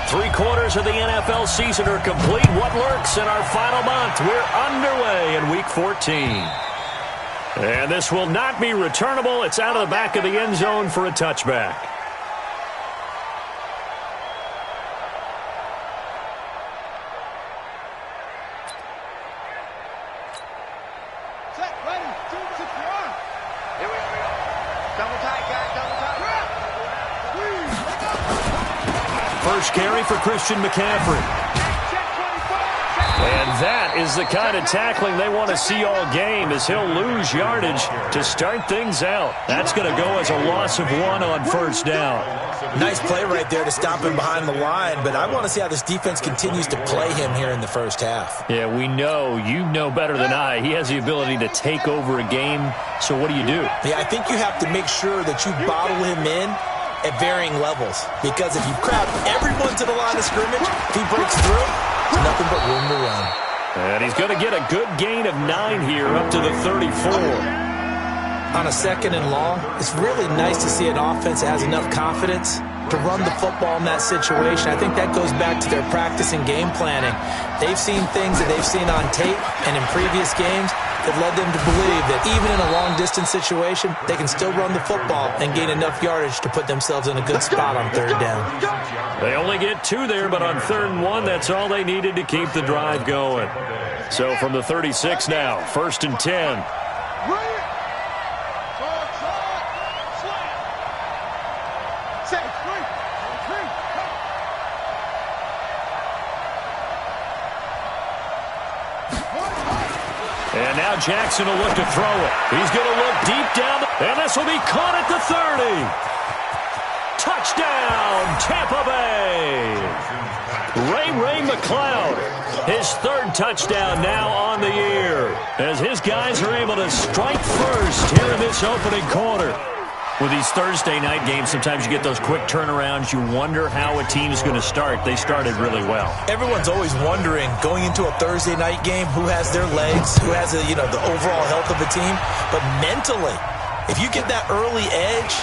3/4 of the NFL season are complete. What lurks in our final month? We're underway in Week 14. And this will not be returnable. It's out of the back of the end zone for a touchback. First carry for Christian McCaffrey. And that is the kind of tackling they want to see all game, as he'll lose yardage to start things out. That's going to go as a loss of 1 on first down. Nice play right there to stop him behind the line, but I want to see how this defense continues to play him here in the first half. Yeah, we know. You know better than I. He has the ability to take over a game, so what do you do? Yeah, I think you have to make sure that you bottle him in at varying levels, because if you crowd everyone to the line of scrimmage, if he breaks through, there's nothing but room to run. And he's going to get a good gain of 9 here up to the 34. On a 2nd and long, it's really nice to see an offense that has enough confidence to run the football in that situation. I think that goes back to their practice and game planning. They've seen things that they've seen on tape and in previous games that led them to believe that even in a long-distance situation, they can still run the football and gain enough yardage to put themselves in a good spot on 3rd down. They only get 2 there, but on 3rd and 1, that's all they needed to keep the drive going. So from the 36 now, 1st and 10. And now Jackson will look to throw it. He's going to look deep down, and this will be caught at the 30. Touchdown, Tampa Bay. Ray McCloud, his 3rd touchdown now on the year, as his guys are able to strike first here in this opening quarter. With these Thursday night games, sometimes you get those quick turnarounds. You wonder how a team is going to start. They started really well. Everyone's always wondering, going into a Thursday night game, who has their legs, who has the overall health of the team. But mentally, if you get that early edge,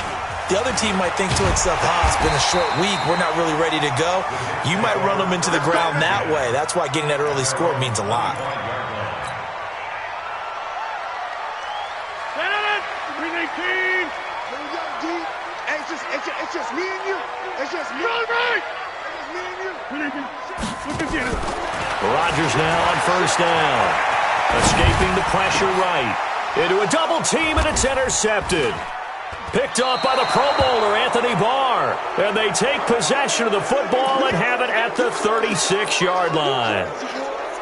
the other team might think to itself, it's been a short week, we're not really ready to go. You might run them into the ground that way. That's why getting that early score means a lot. It's just me and you. It's just me. It's me and you. Rodgers now on 1st down. Escaping the pressure right. Into a double team, and it's intercepted. Picked off by the Pro Bowler, Anthony Barr. And they take possession of the football and have it at the 36-yard line.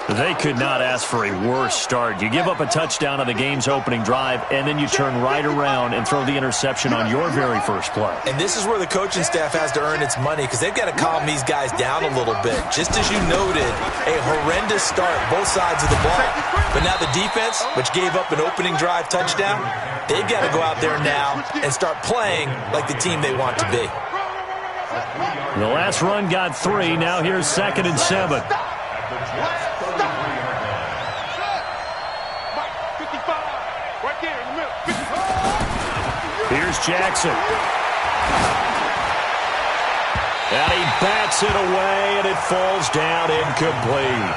They could not ask for a worse start. You give up a touchdown on the game's opening drive, and then you turn right around and throw the interception on your very first play. And this is where the coaching staff has to earn its money, because they've got to calm these guys down a little bit. Just as you noted, a horrendous start, both sides of the ball. But now the defense, which gave up an opening drive touchdown, they've got to go out there now and start playing like the team they want to be. The last run got 3. Now here's 2nd and 7. Here's Jackson. And he bats it away, and it falls down incomplete.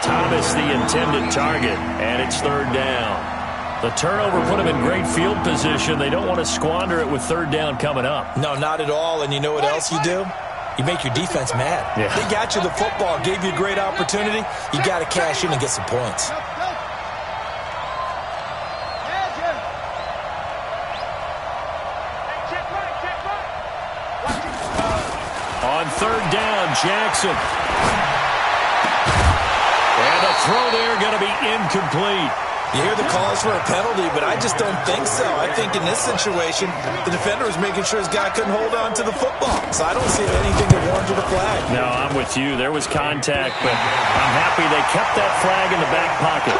Thomas, the intended target, and it's 3rd down. The turnover put him in great field position. They don't want to squander it with 3rd down coming up. No, not at all. And you know what else you do? You make your defense mad. Yeah. They got you the football, gave you a great opportunity. You got to cash in and get some points. On 3rd down, Jackson. And a throw there going to be incomplete. You hear the calls for a penalty, but I just don't think so. I think in this situation, the defender was making sure his guy couldn't hold on to the football. So I don't see anything that warranted a flag. No, I'm with you. There was contact, but I'm happy they kept that flag in the back pocket.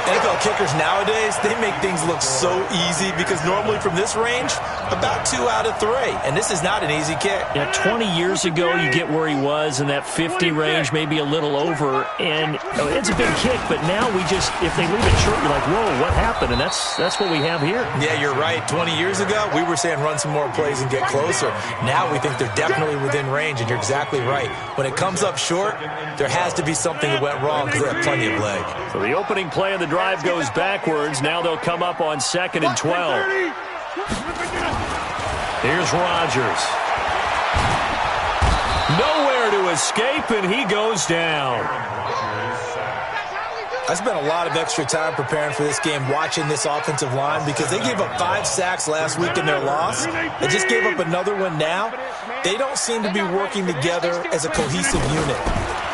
NFL kickers nowadays, they make things look so easy because normally from this range, about 2 out of 3. And this is not an easy kick. Yeah, 20 years ago, you get where he was in that 50 range, maybe a little over. And it's a big kick, but now if they leave it short, you're like, whoa, what happened? And that's what we have here. Yeah, you're right. 20 years ago, we were saying run some more plays and get closer. Now we think they're definitely within range, and you're exactly right. When it comes up short, there has to be something that went wrong because they have plenty of leg. So the opening play of the drive goes backwards. Now they'll come up on 2nd and 12. Here's Rodgers. Nowhere to escape, and he goes down. I spent a lot of extra time preparing for this game watching this offensive line because they gave up 5 sacks last week in their loss. They just gave up another one now. They don't seem to be working together as a cohesive unit.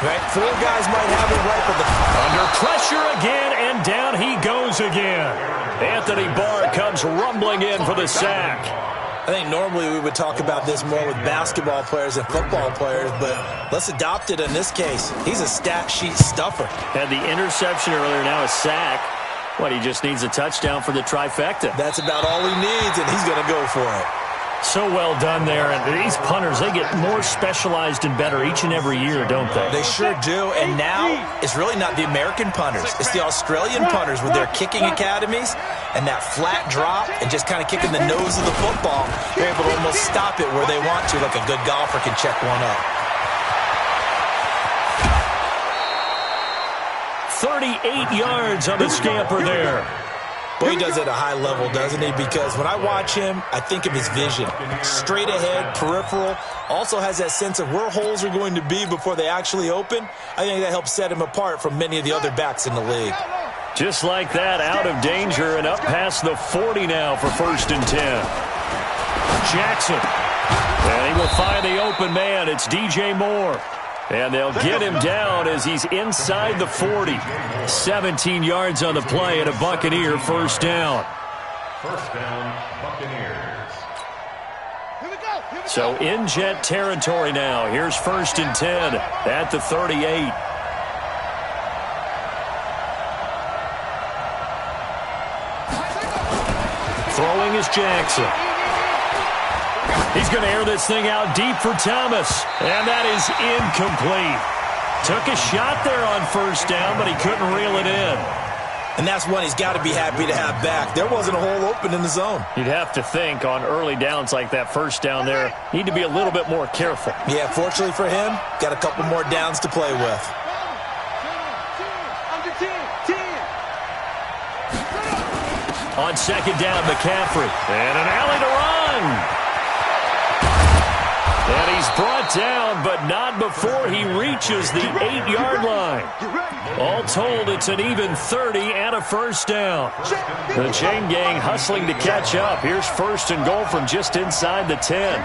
Right? 4 guys might have it right, but under pressure again, and down he goes again. Anthony Barr comes rumbling in for the sack. I think normally we would talk about this more with basketball players and football players, but let's adopt it in this case. He's a stat sheet stuffer. Had the interception earlier, now a sack. He just needs a touchdown for the trifecta. That's about all he needs, and he's going to go for it. So well done there. And these punters, they get more specialized and better each and every year, don't they? They sure do. And now it's really not the American punters. It's the Australian punters with their kicking academies and that flat drop and just kind of kicking the nose of the football. They're able to almost stop it where they want to, like a good golfer can check one up. 38 yards on the scamper there. Well, he does it at a high level, doesn't he? Because when I watch him, I think of his vision. Straight ahead, peripheral. Also has that sense of where holes are going to be before they actually open. I think that helps set him apart from many of the other backs in the league. Just like that, out of danger and up past the 40 now for 1st and 10. Jackson. And he will find the open man. It's DJ Moore. And they'll get him down as he's inside the 40. 17 yards on the play and a Buccaneer 1st down. 1st down, Buccaneers. So in Jet territory now. Here's 1st and 10 at the 38. Throwing is Jackson. He's going to air this thing out deep for Thomas. And that is incomplete. Took a shot there on 1st down, but he couldn't reel it in. And that's one he's got to be happy to have back. There wasn't a hole open in the zone. You'd have to think on early downs like that 1st down there, need to be a little bit more careful. Yeah, fortunately for him, got a couple more downs to play with. On 2nd down, McCaffrey. And an alley to run. And he's brought down, but not before he reaches the 8-yard line. All told, it's an even 30 and a 1st down. The chain gang hustling to catch up. Here's 1st and goal from just inside the 10.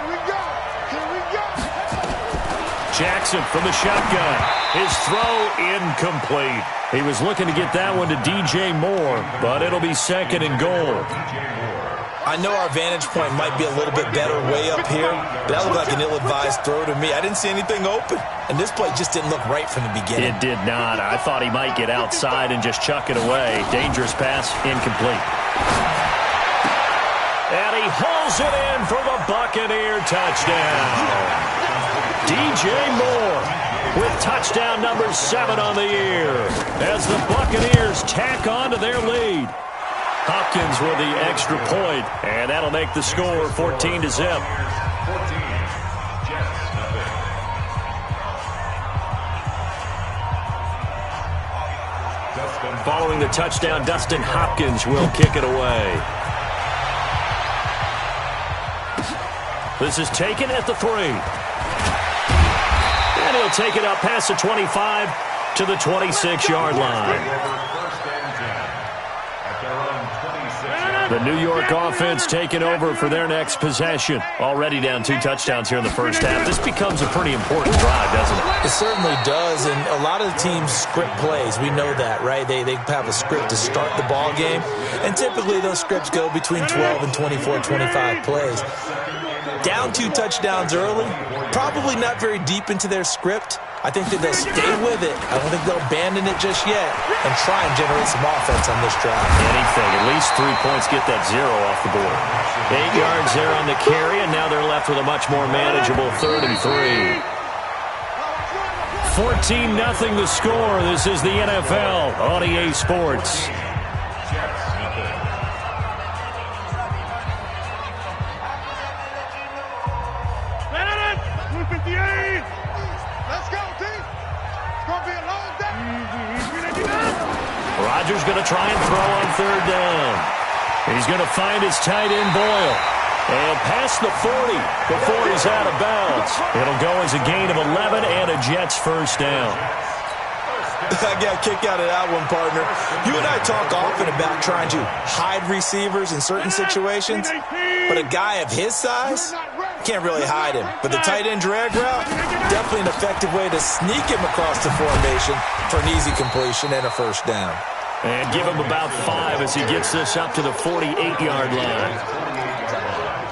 Jackson from the shotgun. His throw incomplete. He was looking to get that one to DJ Moore, but it'll be 2nd and goal. I know our vantage point might be a little bit better way up here, but that looked like an ill-advised throw to me. I didn't see anything open, and this play just didn't look right from the beginning. It did not. I thought he might get outside and just chuck it away. Dangerous pass, incomplete. And he hauls it in for the Buccaneer touchdown. DJ Moore with touchdown number 7 on the year as the Buccaneers tack on to their lead. Hopkins with the extra point, and that'll make the score 14-0. Following the touchdown, Dustin Hopkins will kick it away. This is taken at the 3. And he'll take it up past the 25 to the 26-yard line. The New York offense taking over for their next possession. Already down 2 touchdowns here in the 1st half. This becomes a pretty important drive, doesn't it? It certainly does, and a lot of the teams script plays. We know that, right? They have a script to start the ball game, and typically those scripts go between 12 and 24, 25 plays. Down 2 touchdowns early, probably not very deep into their script. I think that they'll stay with it. I don't think they'll abandon it just yet and try and generate some offense on this drive. Anything. At least 3 points, get that 0 off the board. 8 yards there on the carry, and now they're left with a much more manageable 3rd and 3. 14-0 the score. This is the NFL on EA Sports. Rodgers going to try and throw on 3rd down. He's going to find his tight end Boyle. And past the 40 before he's out of bounds. It'll go as a gain of 11 and a Jets first down. I got a kick out of that one, partner. You and I talk often about trying to hide receivers in certain situations, but a guy of his size can't really hide him. But the tight end drag route, definitely an effective way to sneak him across the formation for an easy completion and a first down. And give him about 5 as he gets this up to the 48-yard line.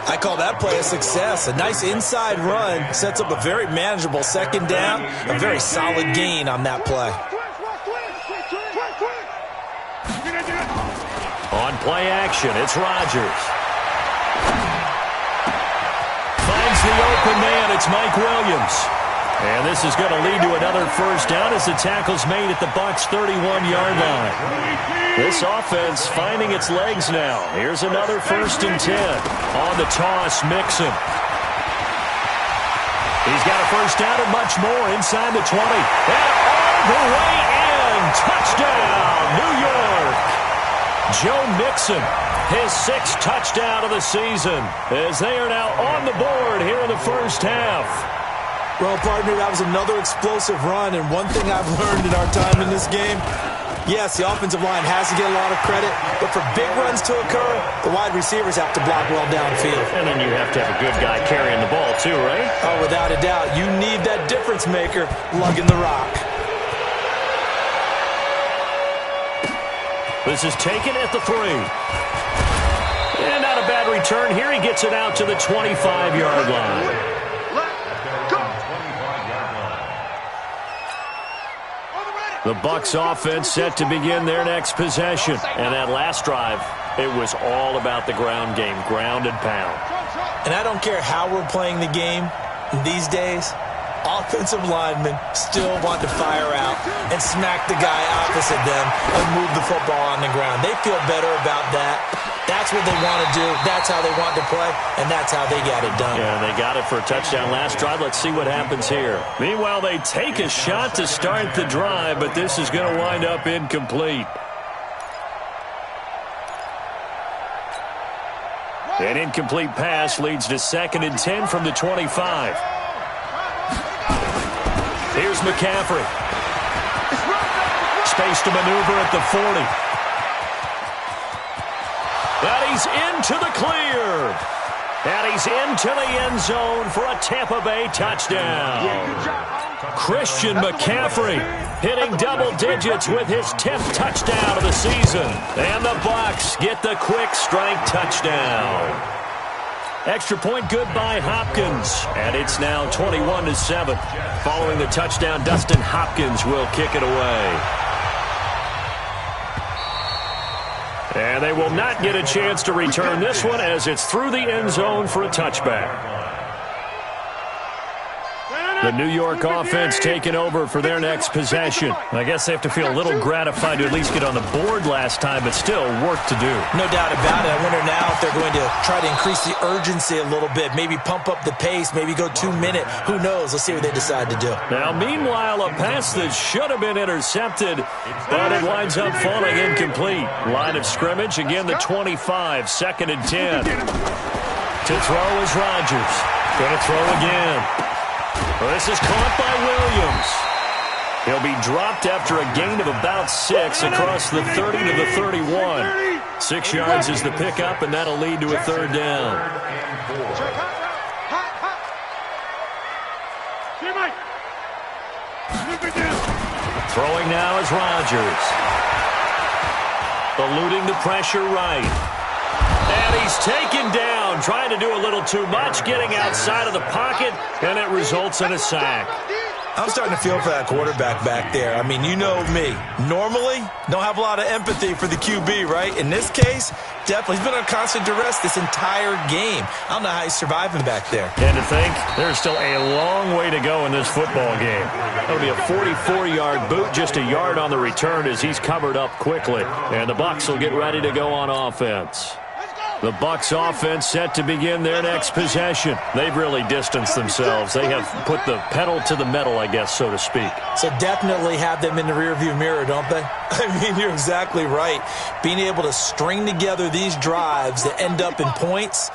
I call that play a success. A nice inside run sets up a very manageable 2nd down, a very solid gain on that play. On play action, it's Rodgers. Finds the open man, it's Mike Williams. And this is going to lead to another first down as the tackle's made at the Bucs' 31-yard line. This offense finding its legs now. Here's another 1st and 10. On the toss, Mixon. He's got a first down and much more inside the 20. And all the way in. Touchdown, New York. Joe Mixon, his 6th touchdown of the season, as they are now on the board here in the first half. Well, partner, that was another explosive run, and one thing I've learned in our time in this game, yes, the offensive line has to get a lot of credit, but for big runs to occur, the wide receivers have to block well downfield. And then you have to have a good guy carrying the ball too, right? Oh, without a doubt. You need that difference maker lugging the rock. This is taken at the 3. And not a bad return here. He gets it out to the 25-yard line. The Bucs offense set to begin their next possession. And that last drive, it was all about the ground game, ground and pound. And I don't care how we're playing the game these days, offensive linemen still want to fire out and smack the guy opposite them and move the football on the ground. They feel better about that. That's what they want to do. That's how they want to play, and that's how they got it done. Yeah, they got it for a touchdown last drive. Let's see what happens here. Meanwhile, they take a shot to start the drive, but this is going to wind up incomplete. An incomplete pass leads to 2nd and 10 from the 25. Here's McCaffrey. Space to maneuver at the 40. And he's into the clear. And he's into the end zone for a Tampa Bay touchdown. Christian McCaffrey hitting double digits with his 10th touchdown of the season. And the Bucs get the quick strike touchdown. Extra point good by Hopkins. And it's now 21-7. Following the touchdown, Dustin Hopkins will kick it away. And they will not get a chance to return this one as it's through the end zone for a touchback. The New York offense taking over for their next possession. I guess they have to feel a little gratified to at least get on the board last time, but still work to do. No doubt about it. I wonder now if they're going to try to increase the urgency a little bit, maybe pump up the pace, maybe go 2-minute. Who knows? Let's see what they decide to do. Now, meanwhile, a pass that should have been intercepted, but it winds up falling incomplete. Line of scrimmage, again, the 25, 2nd and 10. To throw is Rodgers. Going to throw again. Well, this is caught by Williams. He'll be dropped after a gain of about 6 across the 30 to the 31. 6 yards is the pickup, and that'll lead to a 3rd down. Throwing now is Rodgers. Eluding the pressure right. And he's taken down, trying to do a little too much, getting outside of the pocket, and it results in a sack. I'm starting to feel for that quarterback back there. I mean, you know me. Normally, don't have a lot of empathy for the QB, right? In this case, definitely. He's been under constant duress this entire game. I don't know how he's surviving back there. And to think, there's still a long way to go in this football game. That'll be a 44-yard boot, just a yard on the return as he's covered up quickly. And the Bucs will get ready to go on offense. The Bucs offense set to begin their next possession. They've really distanced themselves. They have put the pedal to the metal, I guess, so to speak. So definitely have them in the rearview mirror, don't they? I mean, you're exactly right. Being able to string together these drives that end up in points,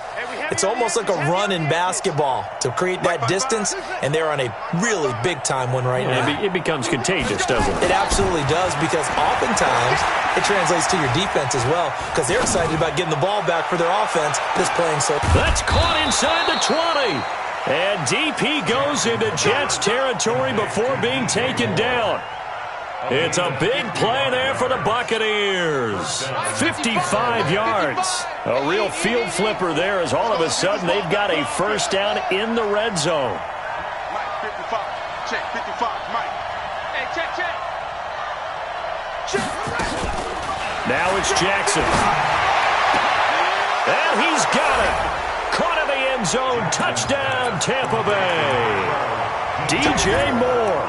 it's almost like a run in basketball to create that distance, and they're on a really big-time one right now. It becomes contagious, doesn't it? It absolutely does, because oftentimes it translates to your defense as well, because they're excited about getting the ball back for their offense that's playing so. That's caught inside the 20. And DP goes into Jets territory before being taken down. It's a big play there for the Buccaneers. 55 yards. A real field flipper there as all of a sudden they've got a first down in the red zone. Mike, 55. Check, 55, Mike. Hey, check. Now it's Jackson. And he's got it. Caught in the end zone. Touchdown, Tampa Bay. DJ Moore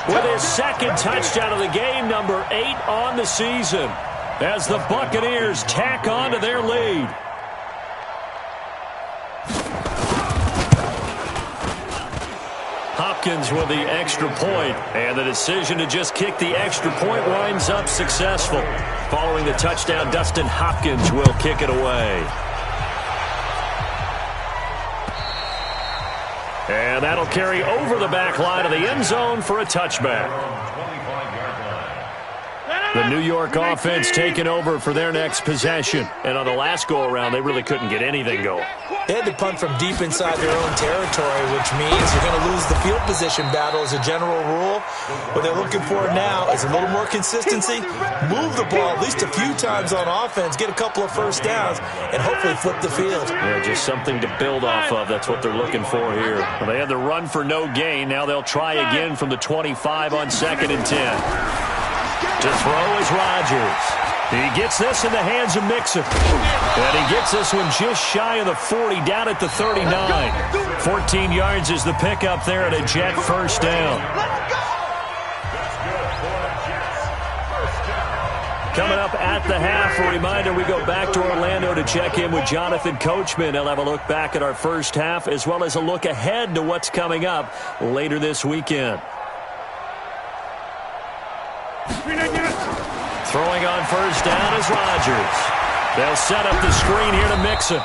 with his second touchdown of the game, number 8 on the season, as the Buccaneers tack on to their lead. Hopkins with the extra point, and the decision to just kick the extra point winds up successful. Following the touchdown, Dustin Hopkins will kick it away. And that'll carry over the back line of the end zone for a touchback. The New York offense taking over for their next possession. And on the last go-around, they really couldn't get anything going. They had to punt from deep inside their own territory, which means you're going to lose the field position battle as a general rule. What they're looking for now is a little more consistency, move the ball at least a few times on offense, get a couple of first downs, and hopefully flip the field. Yeah, just something to build off of. That's what they're looking for here. Well, they had the run for no gain. Now they'll try again from the 25 on 2nd and 10. To throw is Rodgers. He gets this in the hands of Mixon. And he gets this one just shy of the 40, down at the 39. 14 yards is the pickup there at a Jet first down. Coming up at the half, a reminder, we go back to Orlando to check in with Jonathan Coachman. He'll have a look back at our first half, as well as a look ahead to what's coming up later this weekend. Throwing on first down is Rodgers. They'll set up the screen here to Mixon.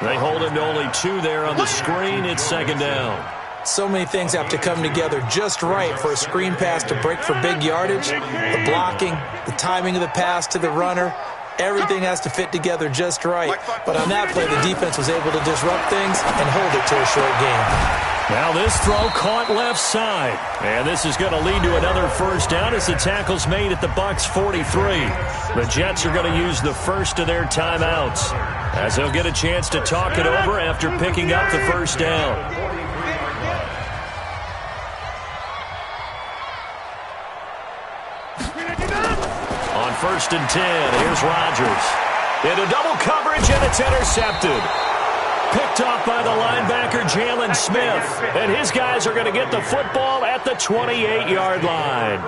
They hold him to only 2 there on the screen. It's 2nd down. So many things have to come together just right for a screen pass to break for big yardage. The blocking, the timing of the pass to the runner, everything has to fit together just right. But on that play, the defense was able to disrupt things and hold it to a short game. Now this throw caught left side. And this is going to lead to another first down as the tackle's made at the Bucs 43. The Jets are going to use the first of their timeouts, as they'll get a chance to talk it over after picking up the first down. On 1st and 10, here's Rodgers. Into double coverage, and it's intercepted. Picked off by the linebacker, Jalen Smith. And his guys are going to get the football at the 28-yard line.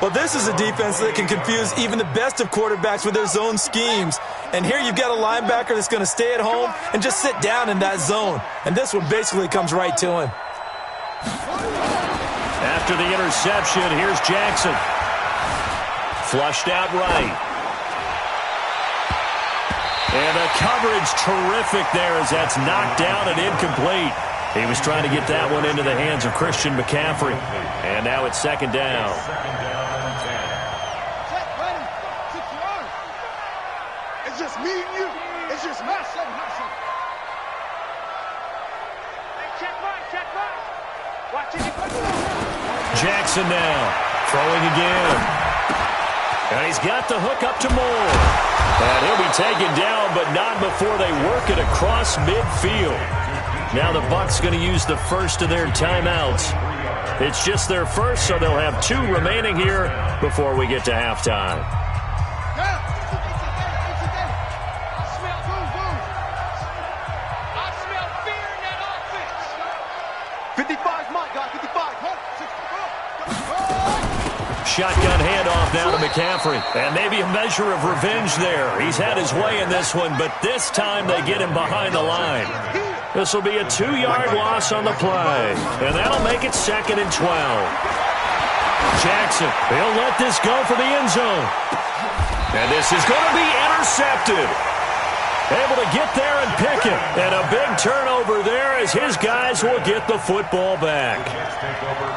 Well, this is a defense that can confuse even the best of quarterbacks with their zone schemes. And here you've got a linebacker that's going to stay at home and just sit down in that zone. And this one basically comes right to him. After the interception, here's Jackson. Flushed out right. And the coverage terrific there as that's knocked down and incomplete. He was trying to get that one into the hands of Christian McCaffrey. And now it's 2nd down. It's just me and you. It's just my son. Check mine. Watch it. Jackson now throwing again. And he's got the hook up to Moore. And he'll be taken down, but not before they work it across midfield. Now the Bucs going to use the first of their timeouts. It's just their first, so they'll have 2 remaining here before we get to halftime. Shotgun handoff now to McCaffrey. And maybe a measure of revenge there. He's had his way in this one, but this time they get him behind the line. This will be a 2-yard loss on the play. And that'll make it 2nd and 12. Jackson, he'll let this go for the end zone. And this is going to be intercepted. Able to get there and pick it. And a big turnover there as his guys will get the football back.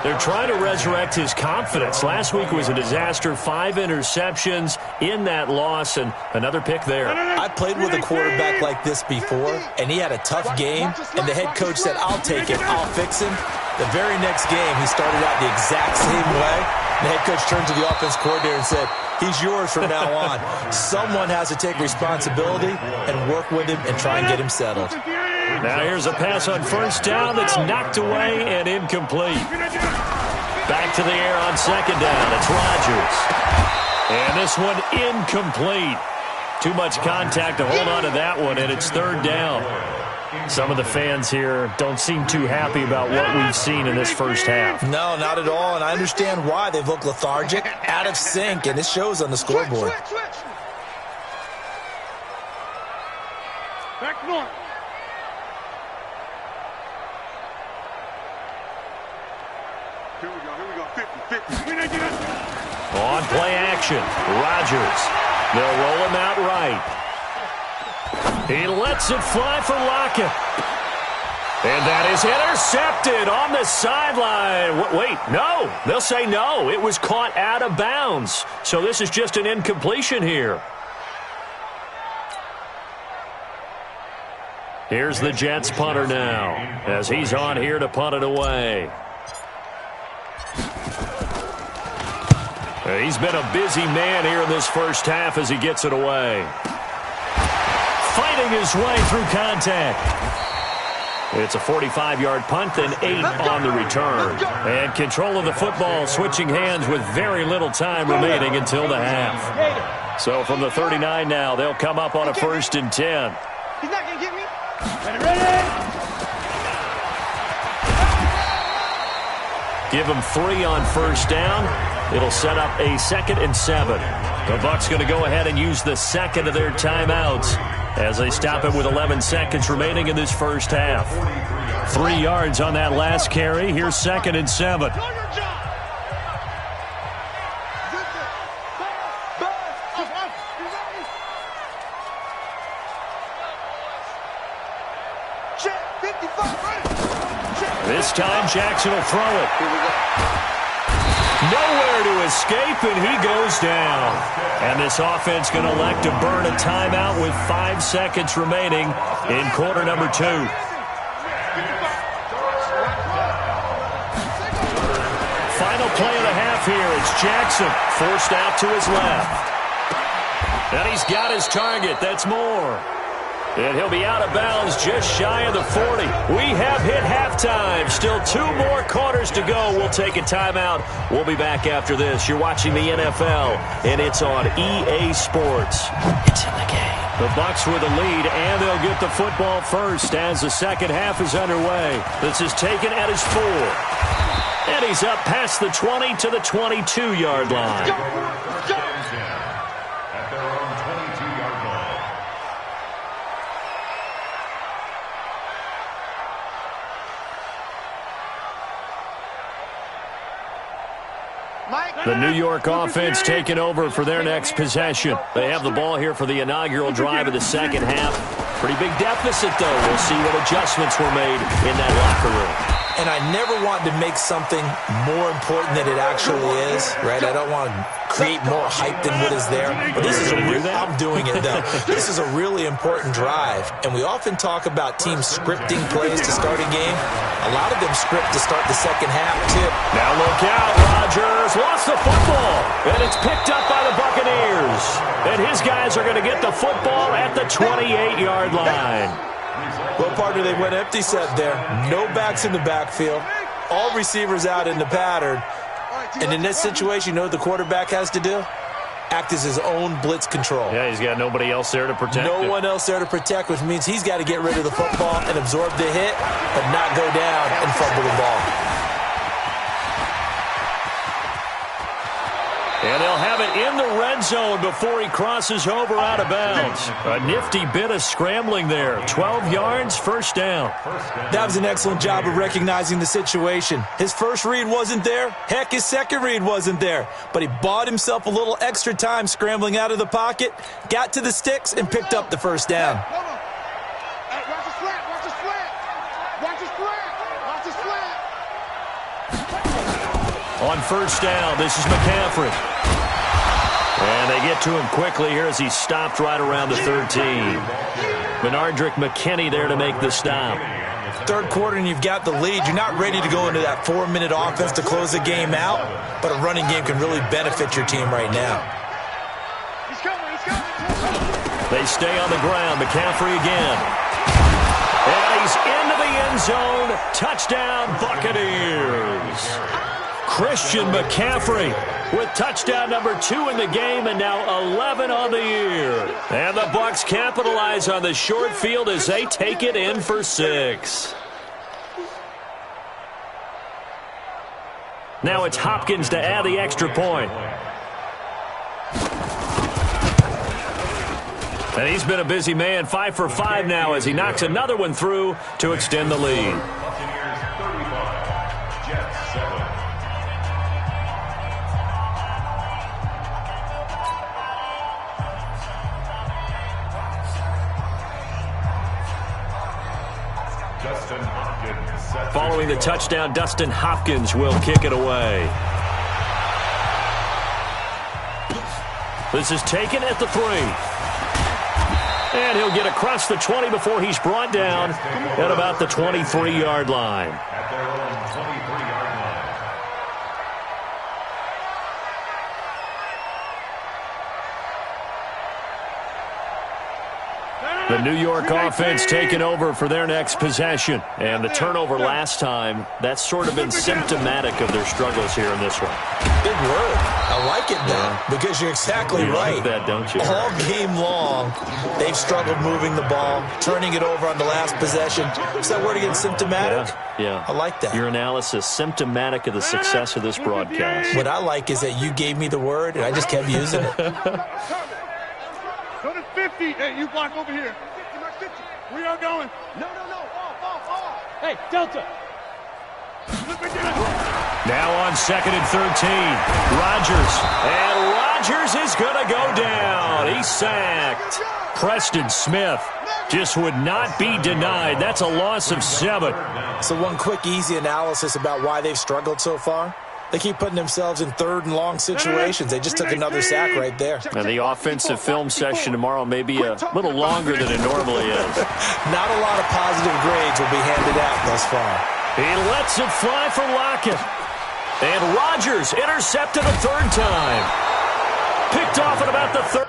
They're trying to resurrect his confidence. Last week was a disaster. 5 interceptions in that loss and another pick there. I played with a quarterback like this before, and he had a tough game, and the head coach said, I'll take it, I'll fix him. The very next game, he started out the exact same way. The head coach turned to the offense coordinator and said, he's yours from now on. Someone has to take responsibility and work with him and try and get him settled. Now here's a pass on first down that's knocked away and incomplete. Back to the air on 2nd down. It's Rodgers. And this one incomplete. Too much contact to hold on to that one, and it's 3rd down. Some of the fans here don't seem too happy about what we've seen in this first half. No, not at all, and I understand why. They've looked lethargic, out of sync, and it shows on the scoreboard. Back north. Here we go. 50. On play action, Rodgers. They'll roll him out right. He lets it fly for Lockett. And that is intercepted on the sideline. Wait, no. They'll say no. It was caught out of bounds. So this is just an incompletion here. Here's the Jets punter now as he's on here to punt it away. He's been a busy man here in this first half as he gets it away. Fighting his way through contact. It's a 45-yard punt, then 8 on the return. And control of the football switching hands with very little time remaining until the half. So from the 39 now, they'll come up on a 1st and 10. He's not going to get me. Ready? Give him 3 on first down. It'll set up a 2nd and 7. The Bucs going to go ahead and use the second of their timeouts as they stop it with 11 seconds remaining in this first half. 3 yards on that last carry. Here's 2nd and 7. This time Jackson will throw it. Nowhere to escape, and he goes down. And this offense going to elect to burn a timeout with 5 seconds remaining in quarter number 2. Final play of the half here. It's Jackson forced out to his left. And he's got his target. That's more. And he'll be out of bounds just shy of the 40. We have hit halftime. Still 2 more quarters to go. We'll take a timeout. We'll be back after this. You're watching the NFL, and it's on EA Sports. It's in the game. The Bucs with the lead, and they'll get the football first as the second half is underway. This is taken at his 4. And he's up past the 20 to the 22-yard line. The New York offense taking over for their next possession. They have the ball here for the inaugural drive of the second half. Pretty big deficit, though. We'll see what adjustments were made in that locker room. And I never want to make something more important than it actually is, right? I don't want to create more hype than what is there. But this is I'm doing it, though. This is a really important drive. And we often talk about teams scripting plays to start a game. A lot of them script to start the second half, too. Now look out. Rodgers lost the football. And it's picked up by the Buccaneers. And his guys are going to get the football at the 28-yard line. Well, partner, they went empty set there. No backs in the backfield. All receivers out in the pattern. And in this situation, you know what the quarterback has to do? Act as his own blitz control. Yeah, he's got nobody else there to protect him. No one else there to protect, which means he's got to get rid of the football and absorb the hit, but not go down and fumble the ball. And they'll have it in the red zone before he crosses over out of bounds. A nifty bit of scrambling there. 12 yards, first down. That was an excellent job of recognizing the situation. His first read wasn't there. Heck, his second read wasn't there. But he bought himself a little extra time scrambling out of the pocket, got to the sticks, and picked up the first down. Watch his flat, watch his flat. Watch his flat, watch his flat. On first down, this is McCaffrey. And they get to him quickly here as he stopped right around the 13. Benardrick McKinney there to make the stop. Third quarter and you've got the lead. You're not ready to go into that 4-minute offense to close the game out, but a running game can really benefit your team right now. He's coming, he's coming. They stay on the ground. McCaffrey again. And he's into the end zone. Touchdown, Buccaneers. Christian McCaffrey with touchdown number 2 in the game and now 11 on the year. And the Bucs capitalize on the short field as they take it in for 6. Now it's Hopkins to add the extra point. And he's been a busy man, 5 for 5 now as he knocks another one through to extend the lead. Following the touchdown, Dustin Hopkins will kick it away. This is taken at the 3. And he'll get across the 20 before he's brought down at about the 23-yard line. At their own 23-yard line. The New York offense taking over for their next possession. And the turnover last time, that's sort of been symptomatic of their struggles here in this one. Big word. I like it, though, because you're exactly right. Like that, don't you? All game long, they've struggled moving the ball, turning it over on the last possession. Is that word again, symptomatic? Yeah. I like that. Your analysis, symptomatic of the success of this broadcast. What I like is that you gave me the word, and I just kept using it. Go to 50. Hey, you block over here. 50, Mark 50. We are going. No. Off. Hey, Delta. Now on 2nd and 13. Rodgers. And Rodgers is going to go down. He's sacked. Preston Smith just would not be denied. That's a loss of 7. So one quick, easy analysis about why they've struggled so far. They keep putting themselves in 3rd and long situations. They just took another sack right there. And the offensive film session tomorrow may be a little longer than it normally is. Not a lot of positive grades will be handed out thus far. He lets it fly for Lockett. And Rodgers intercepted a 3rd time. Picked off at about the 3rd.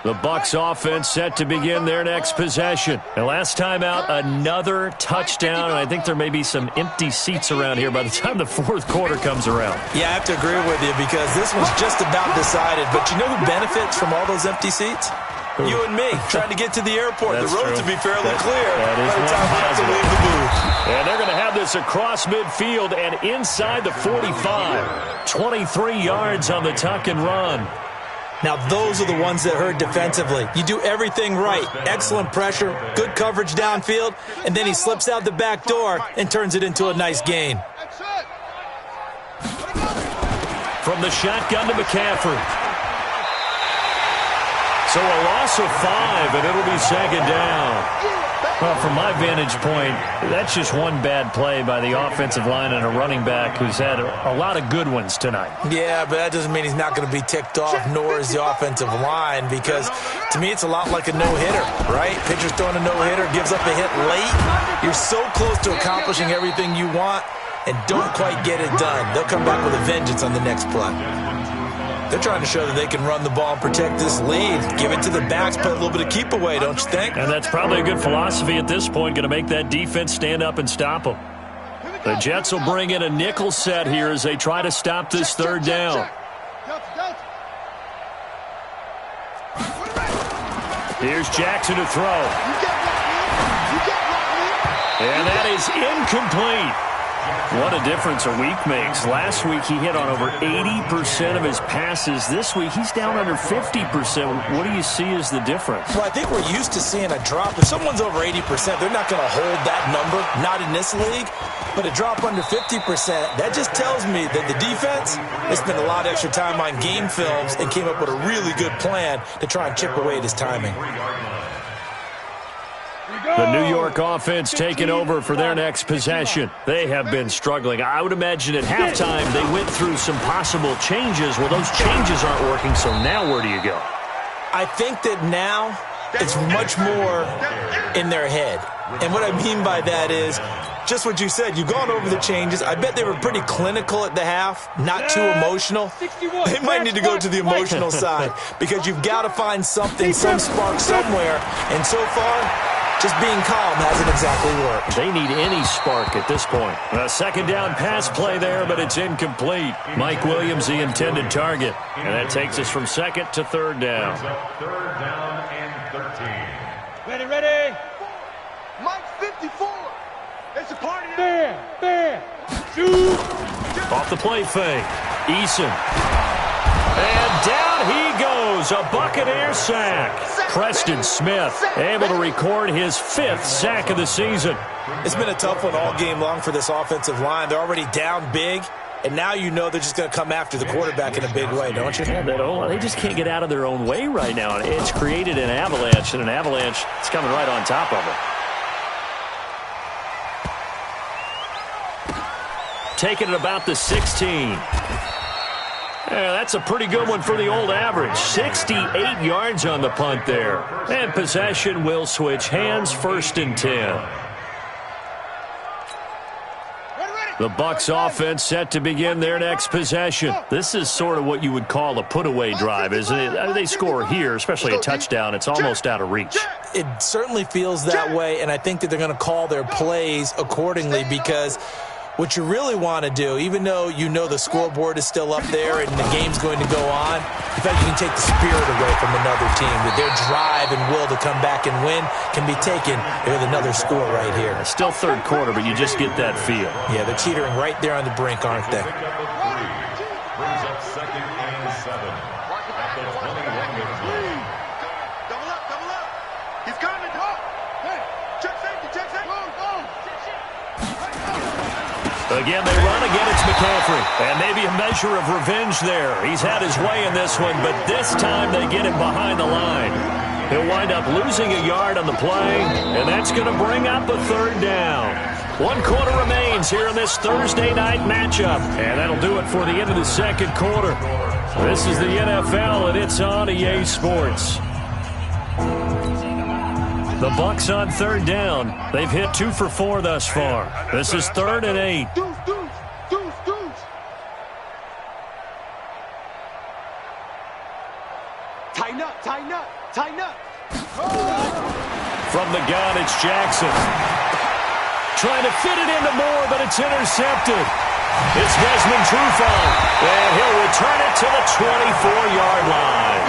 The Bucs offense set to begin their next possession. And last time out, another touchdown, and I think there may be some empty seats around here by the time the 4th quarter comes around. Yeah, I have to agree with you because this one's just about decided. But you know who benefits from all those empty seats? You and me, trying to get to the airport. That's the roads true. will be fairly clear that by the time we have to leave the booth. And they're going to have us across midfield and inside the 45. 23 yards on the tuck and run. Now, those are the ones that hurt defensively. You do everything right. Excellent pressure, good coverage downfield, and then he slips out the back door and turns it into a nice gain. From the shotgun to McCaffrey. So a loss of 5, and it'll be second down. Well, from my vantage point, that's just one bad play by the offensive line and a running back who's had a lot of good ones tonight. Yeah, but that doesn't mean he's not going to be ticked off, nor is the offensive line, because to me it's a lot like a no-hitter, right? Pitcher's throwing a no-hitter, gives up a hit late. You're so close to accomplishing everything you want and don't quite get it done. They'll come back with a vengeance on the next play. They're trying to show that they can run the ball and protect this lead. Give it to the backs, play a little bit of keep away, don't you think? And that's probably a good philosophy at this point, going to make that defense stand up and stop them. The Jets will bring in a nickel set here as they try to stop this third down. Here's Jackson to throw. And that is incomplete. What a difference a week makes. Last week he hit on over 80% of his passes. This week he's down under 50%. What do you see as the difference? Well, I think we're used to seeing a drop. If someone's over 80%, they're not going to hold that number, not in this league. But a drop under 50%, that just tells me that the defense, they spent a lot of extra time on game films and came up with a really good plan to try and chip away at his timing. The New York offense taking over for their next possession. They have been struggling. I would imagine at halftime they went through some possible changes. Well, those changes aren't working, so now where do you go? I think that now it's much more in their head. And what I mean by that is just what you said. You've gone over the changes. I bet they were pretty clinical at the half, not too emotional. They might need to go to the emotional side because you've got to find something, some spark somewhere. And so far, just being calm hasn't exactly worked. They need any spark at this point. A second down pass play there, but it's incomplete. Mike Williams, the intended target. And that takes us from second to third down. Third down and 13. Ready. Mike's 54. It's a party. There. Shoot. Off the play fake. Eason. And down he goes. A Buccaneer sack. Preston Smith able to record his 5th sack of the season. It's been a tough one all game long for this offensive line. They're already down big, and now you know they're just going to come after the quarterback in a big way, don't you? Yeah, they just can't get out of their own way right now. It's created an avalanche, and an avalanche is coming right on top of them. Taking it about the 16. Yeah, that's a pretty good one for the old average. 68 yards on the punt there. And possession will switch hands, 1st and 10. The Bucs offense set to begin their next possession. This is sort of what you would call a put-away drive, isn't it? They score here, especially a touchdown. It's almost out of reach. It certainly feels that way, and I think that they're going to call their plays accordingly because what you really want to do, even though you know the scoreboard is still up there and the game's going to go on, in fact, you can take the spirit away from another team. That their drive and will to come back and win can be taken with another score right here. It's still third quarter, but you just get that feel. Yeah, they're teetering right there on the brink, aren't they? Brings up 2nd and 7. At the 21-yard line. Double up. He's coming. Hey, check safety. Again, they run. Again, it's McCaffrey. And maybe a measure of revenge there. He's had his way in this one, but this time they get him behind the line. He'll wind up losing a yard on the play, and that's going to bring up a third down. 1 quarter remains here in this Thursday night matchup, and that'll do it for the end of the second quarter. This is the NFL, and it's on EA Sports. The Bucs on third down. They've hit 2 for 4 thus far. This is 3rd and 8. Deuce. Tighten up. From the gun, it's Jackson. Trying to fit it into Moore, but it's intercepted. It's Desmond Trufant, and he'll return it to the 24-yard line.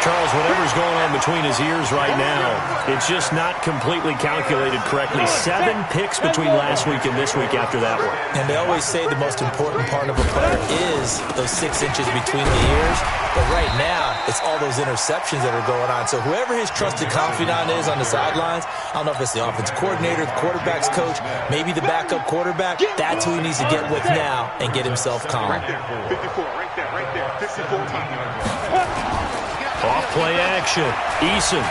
Charles, whatever's going on between his ears right now, it's just not completely calculated correctly. 7 picks between last week and this week after that one. And they always say the most important part of a player is those 6 inches between the ears. But right now, it's all those interceptions that are going on. So whoever his trusted confidant is on the sidelines, I don't know if it's the offensive coordinator, the quarterback's coach, maybe the backup quarterback, that's who he needs to get with now and get himself calm. Right there, 54, right there, 54 times. Off play action. Eason.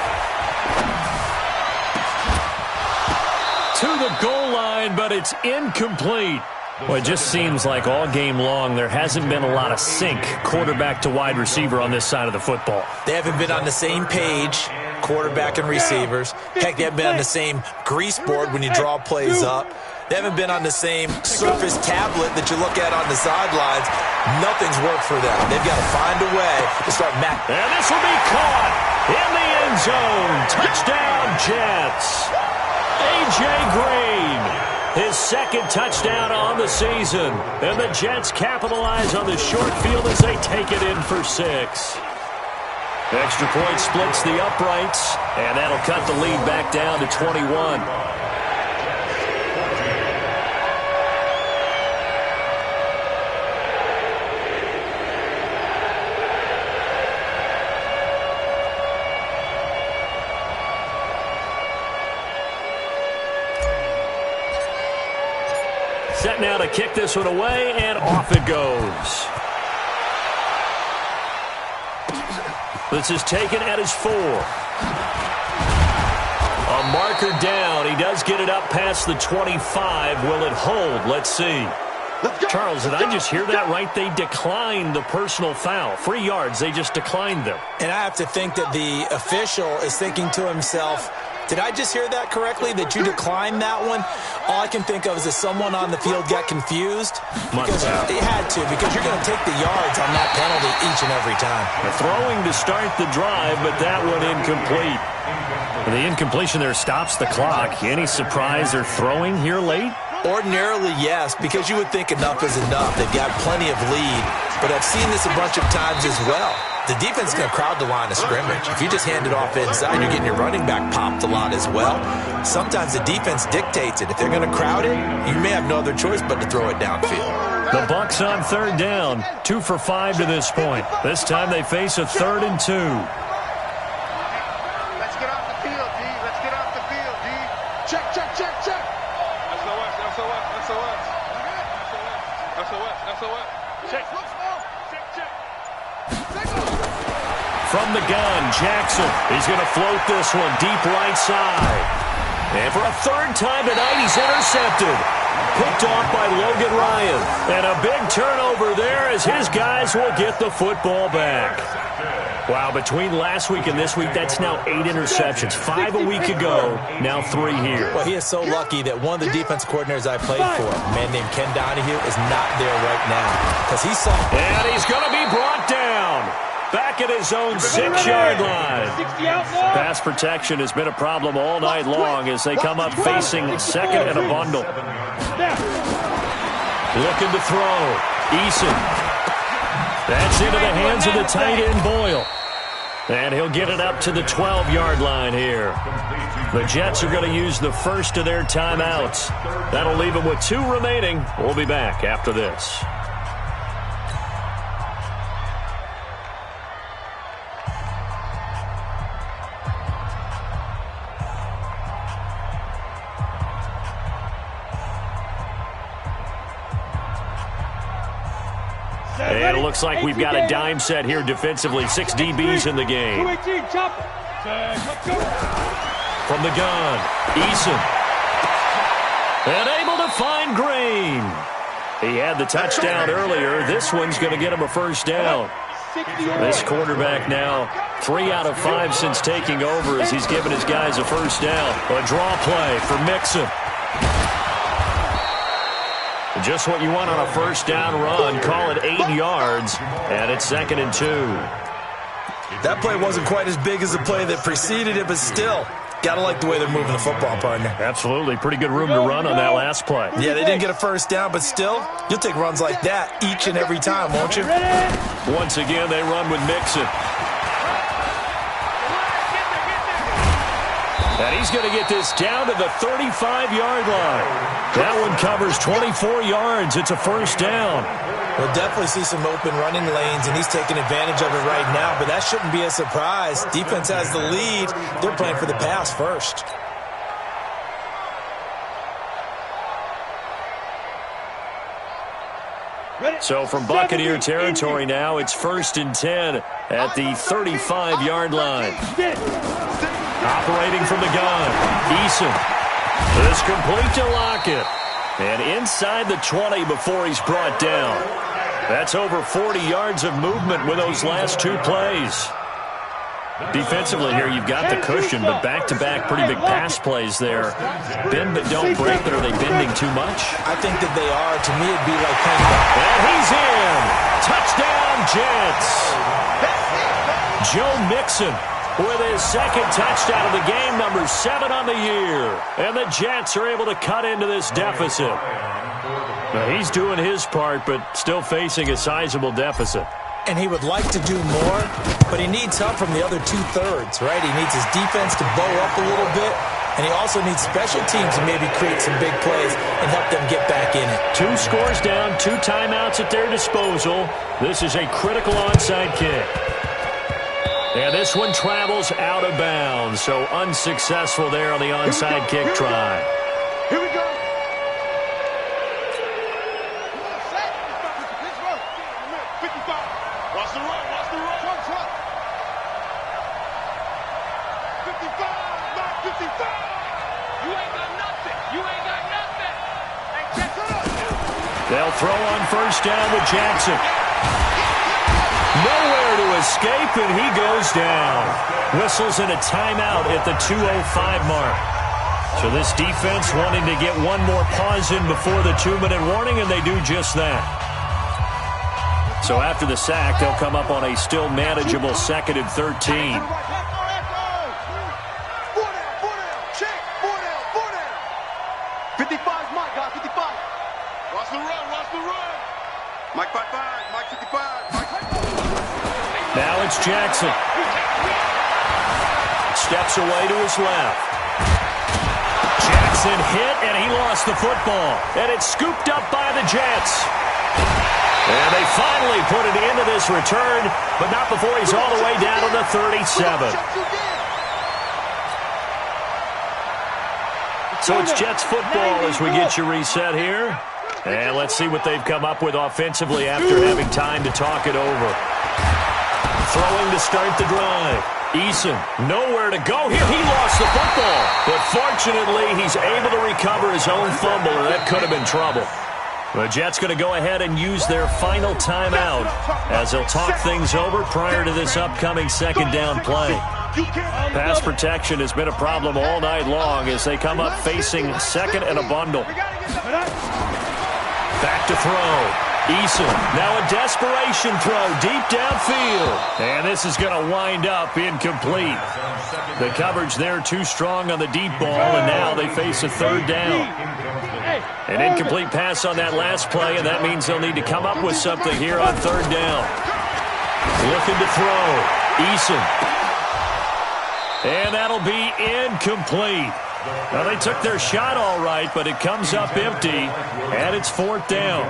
To the goal line, but it's incomplete. Well, it just seems like all game long there hasn't been a lot of sync quarterback to wide receiver on this side of the football. They haven't been on the same page, quarterback and receivers. Heck, they haven't been on the same grease board when you draw plays up. They haven't been on the same Surface tablet that you look at on the sidelines. Nothing's worked for them. They've got to find a way to start matching. And this will be caught in the end zone. Touchdown, Jets. A.J. Green, his second touchdown on the season. And the Jets capitalize on the short field as they take it in for 6. Extra point splits the uprights, and that'll cut the lead back down to 21. Set now to kick this one away, and off it goes. This is taken at his 4. A marker down. He does get it up past the 25. Will it hold? Let's see. Charles, did I just hear that right? They declined the personal foul. 3 yards, they just declined them. And I have to think that the official is thinking to himself, did I just hear that correctly, that you declined that one? All I can think of is that someone on the field got confused. Because they had to, because you're going to take the yards on that penalty each and every time. Throwing to start the drive, but that one incomplete. The incompletion there stops the clock. Any surprise they're throwing here late? Ordinarily, yes, because you would think enough is enough. They've got plenty of lead, but I've seen this a bunch of times as well. The defense is going to crowd the line of scrimmage. If you just hand it off inside, you're getting your running back popped a lot as well. Sometimes the defense dictates it. If they're going to crowd it, you may have no other choice but to throw it downfield. The Bucs on 3rd down, 2 for 5 to this point. This time they face a 3rd and 2. Let's get off the field, D. Let's get off the field, D. Check, check, check, check. SOS. Check. From the gun, Jackson. He's going to float this one deep right side. And for a 3rd time tonight, he's intercepted. Picked off by Logan Ryan. And a big turnover there as his guys will get the football back. Wow, between last week and this week, that's now 8 interceptions. 5 a week ago, now 3 here. Well, he is so lucky that one of the defense coordinators I played for, a man named Ken Donahue, is not there right now. Because he saw... And he's going to be brought down. Back at his own 6-yard line. Pass protection has been a problem all night long as they come up facing 2nd and a bundle. Looking to throw. Eason. That's into the hands of the tight end, Boyle. And he'll get it up to the 12-yard line here. The Jets are going to use the first of their timeouts. That'll leave them with 2 remaining. We'll be back after this. And it looks like we've got a dime set here defensively. 6 DBs in the game. From the gun, Eason. And able to find Green. He had the touchdown earlier. This one's going to get him a 1st down. This quarterback now 3 out of 5 since taking over as he's given his guys a 1st down. A draw play for Mixon. Just what you want on a 1st down run. Call it 8 yards, and it's 2nd and 2. That play wasn't quite as big as the play that preceded it, but still, got to like the way they're moving the football, partner. Absolutely. Pretty good room to run on that last play. Yeah, they didn't get a 1st down, but still, you'll take runs like that each and every time, won't you? Once again, they run with Mixon. And he's going to get this down to the 35-yard line. That one covers 24 yards. It's a first down. We'll definitely see some open running lanes, and he's taking advantage of it right now, but that shouldn't be a surprise. Defense has the lead. They're playing for the pass first. So from Buccaneer territory now, it's 1st and 10 at the 35-yard line. Operating from the gun, Eason. It's complete to Lockett. And inside the 20 before he's brought down. That's over 40 yards of movement with those last two plays. Defensively here, you've got the cushion, but back-to-back pretty big pass plays there. Bend but don't break, but are they bending too much? I think that they are. To me, it'd be like playing back. And he's in. Touchdown, Jets. Joe Mixon with his second touchdown of the game, number 7 on the year. And the Jets are able to cut into this deficit. Now, he's doing his part, but still facing a sizable deficit. And he would like to do more, but he needs help from the other two-thirds, right? He needs his defense to bow up a little bit, and he also needs special teams to maybe create some big plays and help them get back in it. 2 scores down, 2 timeouts at their disposal. This is a critical onside kick. And this one travels out of bounds, so unsuccessful there on the onside kick try. Here we go. Watch the run, watch the run. 55, not 55. You ain't got nothing. You ain't got nothing. Hey, check it up. They'll throw on first down with Jackson. Nowhere to escape, and he goes down. Whistles in a timeout at the 2:05 mark. So this defense wanting to get one more pause in before the 2-minute warning, and they do just that. So after the sack, they'll come up on a still manageable 2nd and 13. 55's Mike, guys, 55. Watch the run, watch the run. Mike 55, Mike 55, Mike 55. Now it's Jackson. Steps away to his left. Jackson hit, and he lost the football. And it's scooped up by the Jets. And they finally put it into this return, but not before he's all the way down to the 37. So it's Jets football as we get you reset here. And let's see what they've come up with offensively after having time to talk it over. Throwing to start the drive. Eason, nowhere to go here. He lost the football. But fortunately, he's able to recover his own fumble, or that could have been trouble. The Jets going to go ahead and use their final timeout as they'll talk things over prior to this upcoming second down play. Pass protection has been a problem all night long as they come up facing second and a bundle. Back to throw. Eason, now a desperation throw deep downfield. And this is going to wind up incomplete. The coverage there too strong on the deep ball, and now they face a third down. An incomplete pass on that last play, and that means they'll need to come up with something here on third down. Looking to throw. Eason. And that'll be incomplete. Now, they took their shot all right, but it comes up empty, and it's 4th down.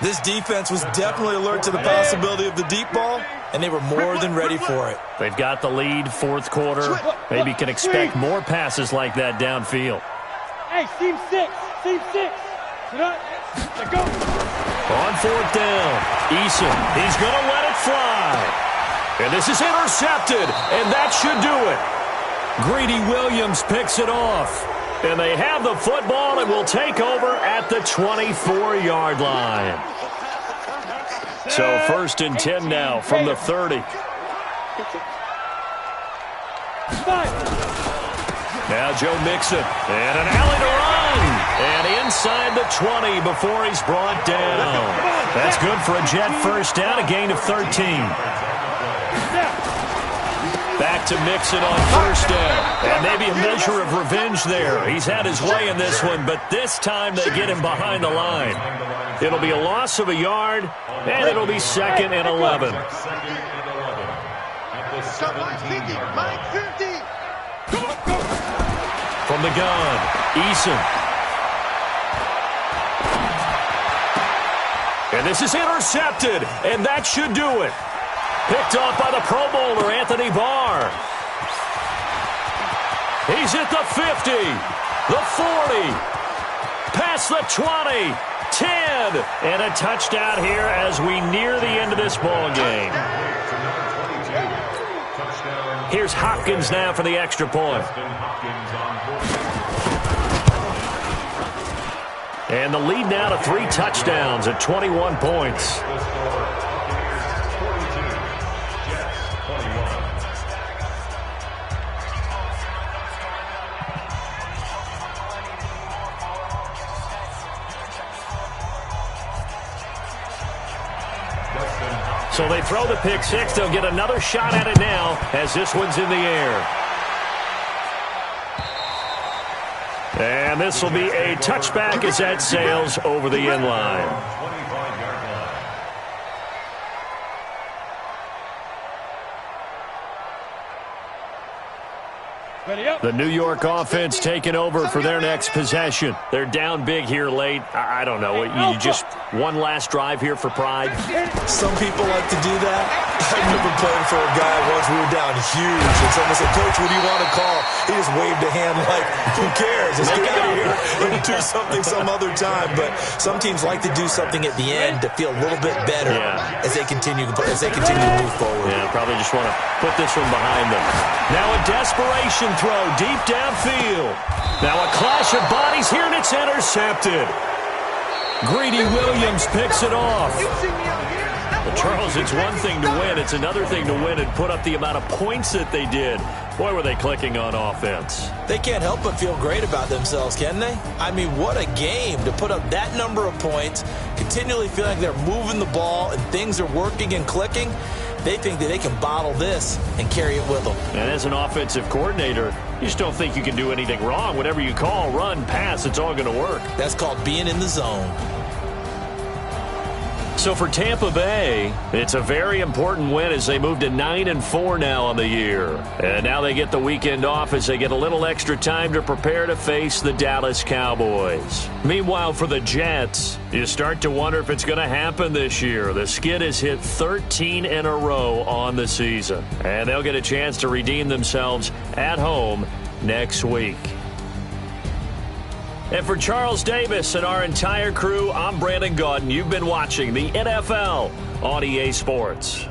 This defense was definitely alert to the possibility of the deep ball, and they were more than ready for it. They've got the lead, 4th quarter. Maybe can expect more passes like that downfield. Hey, seam 6. Seam 6. Sit up. Let go. On 4th down, Eason, he's going to let it fly. And this is intercepted, and that should do it. Greedy Williams picks it off. And they have the football and will take over at the 24-yard line. So 1st and 10 now from the 30. Now Joe Mixon. And an alley to run. And inside the 20 before he's brought down. That's good for a Jet first down, a gain of 13. Back to Mixon on first down. And maybe a measure of revenge there. He's had his way in this one, but this time they get him behind the line. It'll be a loss of a yard, and it'll be 2nd and 11. From the gun, Eason. And this is intercepted, and that should do it. Picked off by the Pro Bowler, Anthony Barr. He's at the 50, the 40, past the 20, 10, and a touchdown here as we near the end of this ball game. Here's Hopkins now for the extra point. And the lead now to 3 touchdowns at 21 points. So they throw the pick six. They'll get another shot at it now as this one's in the air. And this will be a touchback as that sails over the end line. The New York offense taking over for their next possession. They're down big here late. I don't know. You just one last drive here for pride? Some people like to do that. I remember playing for a guy once. We were down huge, and someone said, "Coach, what do you want to call?" He just waved a hand like, "Who cares? Let's get out of here and do something some other time." But some teams like to do something at the end to feel a little bit better as they continue to move forward. Yeah, probably just want to put this one behind them. Now a desperation throw deep downfield. Now a clash of bodies here, and it's intercepted. Greedy Williams picks it off. Well, Charles, it's one thing to win. It's another thing to win and put up the amount of points that they did. Boy, were they clicking on offense. They can't help but feel great about themselves, can they? I mean, what a game to put up that number of points, continually feeling like they're moving the ball and things are working and clicking. They think that they can bottle this and carry it with them. And as an offensive coordinator, you just don't think you can do anything wrong. Whatever you call, run, pass, it's all going to work. That's called being in the zone. So for Tampa Bay, it's a very important win as they move to 9-4 now on the year. And now they get the weekend off as they get a little extra time to prepare to face the Dallas Cowboys. Meanwhile, for the Jets, you start to wonder if it's going to happen this year. The skid has hit 13 in a row on the season. And they'll get a chance to redeem themselves at home next week. And for Charles Davis and our entire crew, I'm Brandon Gaudin. You've been watching the NFL on EA Sports.